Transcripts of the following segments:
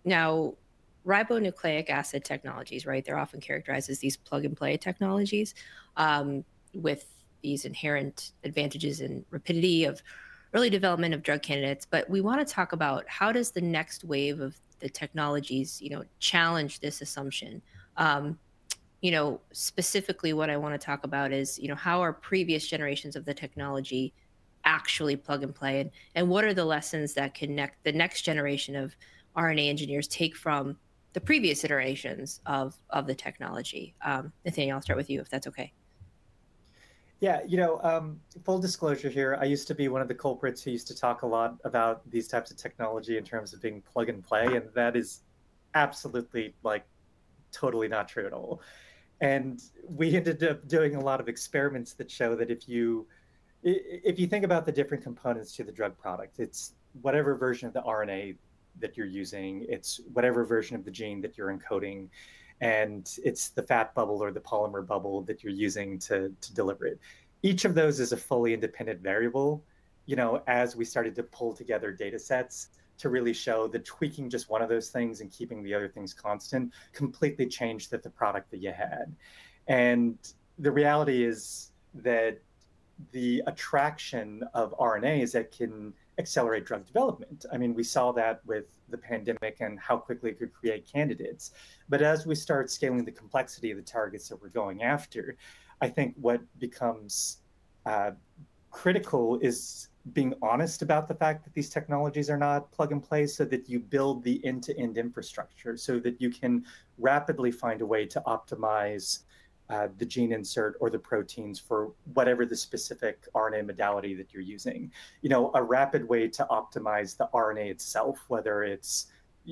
Now, ribonucleic acid technologies, right? They're often characterized as these plug-and-play technologies with these inherent advantages in rapidity of early development of drug candidates. But we want to talk about how does the next wave of the technologies, challenge this assumption? Specifically what I want to talk about is, how are previous generations of the technology actually plug and play, and what are the lessons that connect the next generation of RNA engineers take from the previous iterations of the technology? Nathaniel, I'll start with you if that's okay. Yeah, full disclosure here, I used to be one of the culprits who used to talk a lot about these types of technology in terms of being plug and play, and that is absolutely totally not true at all. And we ended up doing a lot of experiments that show that if you think about the different components to the drug product, it's whatever version of the RNA that you're using, it's whatever version of the gene that you're encoding, and it's the fat bubble or the polymer bubble that you're using to deliver it. Each of those is a fully independent variable, as we started to pull together data sets to really show that tweaking just one of those things and keeping the other things constant completely changed the product that you had. And the reality is that the attraction of RNA is that can accelerate drug development. I mean, we saw that with the pandemic and how quickly it could create candidates. But as we start scaling the complexity of the targets that we're going after, I think what becomes critical is being honest about the fact that these technologies are not plug and play, so that you build the end-to-end infrastructure so that you can rapidly find a way to optimize the gene insert or the proteins for whatever the specific RNA modality that you're using. A rapid way to optimize the RNA itself, whether it's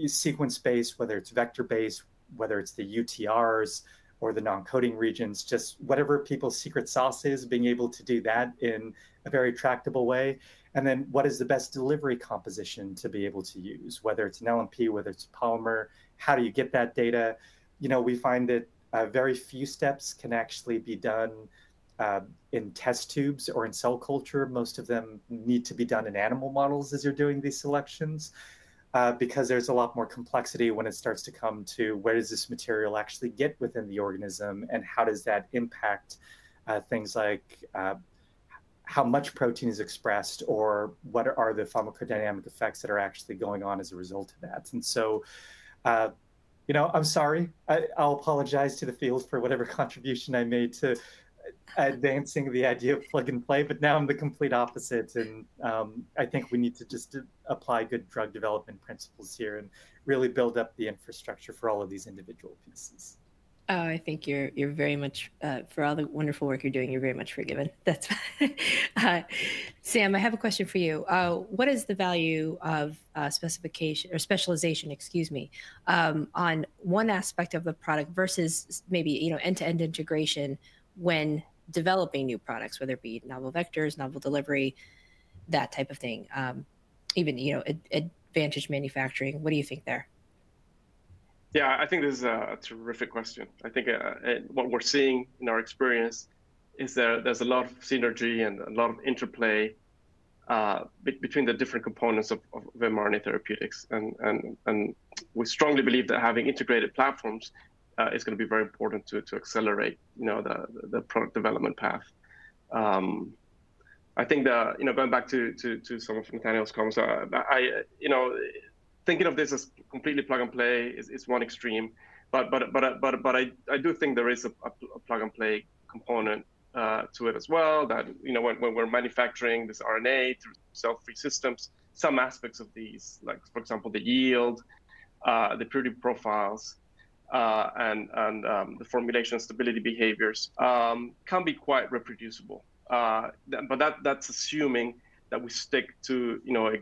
sequence-based, whether it's vector-based, whether it's the UTRs or the non-coding regions, just whatever people's secret sauce is, being able to do that in a very tractable way. And then what is the best delivery composition to be able to use, whether it's an LNP, whether it's a polymer, how do you get that data? We find that very few steps can actually be done in test tubes or in cell culture. Most of them need to be done in animal models as you're doing these selections, because there's a lot more complexity when it starts to come to where does this material actually get within the organism, and how does that impact things like how much protein is expressed, or what are the pharmacodynamic effects that are actually going on as a result of that. And so, I'm sorry. I'll apologize to the field for whatever contribution I made to advancing the idea of plug and play, but now I'm the complete opposite. And I think we need to just apply good drug development principles here and really build up the infrastructure for all of these individual pieces. I think you're very much, for all the wonderful work you're doing, you're very much forgiven. That's Sam, I have a question for you. What is the value of specification or specialization, excuse me, on one aspect of the product versus maybe, end-to-end integration when developing new products, whether it be novel vectors, novel delivery, that type of thing, even, advantage manufacturing? What do you think there? Yeah, I think this is a terrific question. I think what we're seeing in our experience is there's a lot of synergy and a lot of interplay between the different components of mRNA therapeutics. And we strongly believe that having integrated platforms is going to be very important to accelerate, the product development path. I think going back to some of Nathaniel's comments, thinking of this as completely plug and play is one extreme, but I do think there is a plug and play component to it as well. That when we're manufacturing this RNA through cell-free systems, some aspects of these, like for example the yield, the purity profiles, and the formulation stability behaviors can be quite reproducible. But that's assuming that we stick to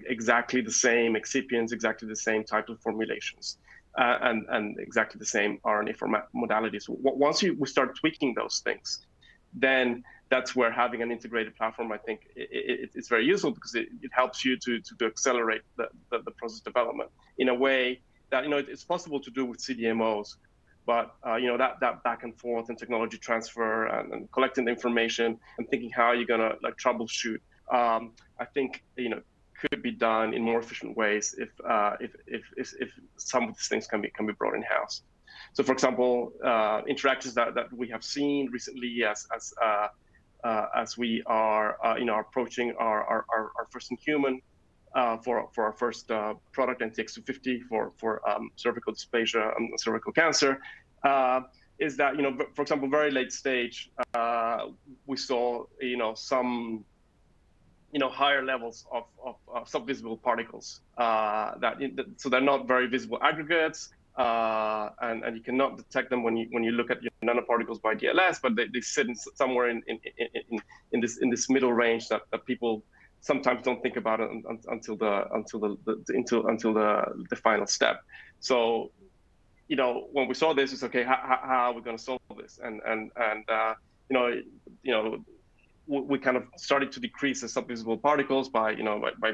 exactly the same excipients, exactly the same type of formulations, and exactly the same RNA format modalities. Once we start tweaking those things, then that's where having an integrated platform, I think, it's very useful, because it helps you to accelerate the process development in a way that it's possible to do with CDMOs. But that back and forth and technology transfer and collecting the information and thinking how you're gonna troubleshoot, I think could be done in more efficient ways if some of these things can be brought in house. So, for example, interactions that we have seen recently as we are approaching our first in human for our first product, NTX-250 for cervical dysplasia and cervical cancer, is that, for example, very late stage, we saw some higher levels of subvisible particles so they're not very visible aggregates, and you cannot detect them when you look at your nanoparticles by DLS, but they sit somewhere in this middle range that people sometimes don't think about it until the final step. So when we saw this, it's okay. How are we going to solve this? And we kind of started to decrease the subvisible particles by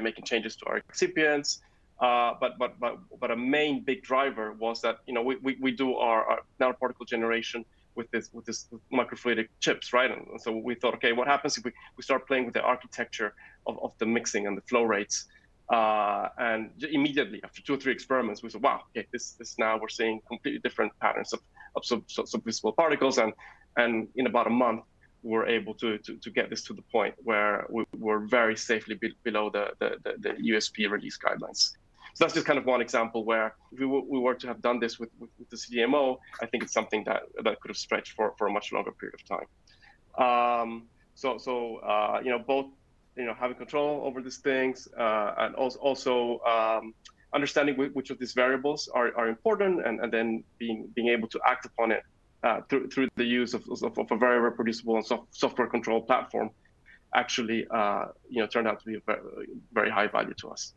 making changes to our excipients. But a main big driver was that we do our nanoparticle generation with microfluidic chips, right? And so we thought, okay, what happens if we start playing with the architecture of the mixing and the flow rates? And immediately after 2 or 3 experiments, we said, wow, okay, this now we're seeing completely different patterns of subvisible particles, and in about a month, we're able to get this to the point where we were very safely below the USP release guidelines. So that's just kind of one example where if we were to have done this with the CDMO, I think it's something that could have stretched for a much longer period of time. Both having control over these things and also understanding which of these variables are important, and then being able to act upon it through the use of a very reproducible and software controlled platform actually turned out to be of very high value to us.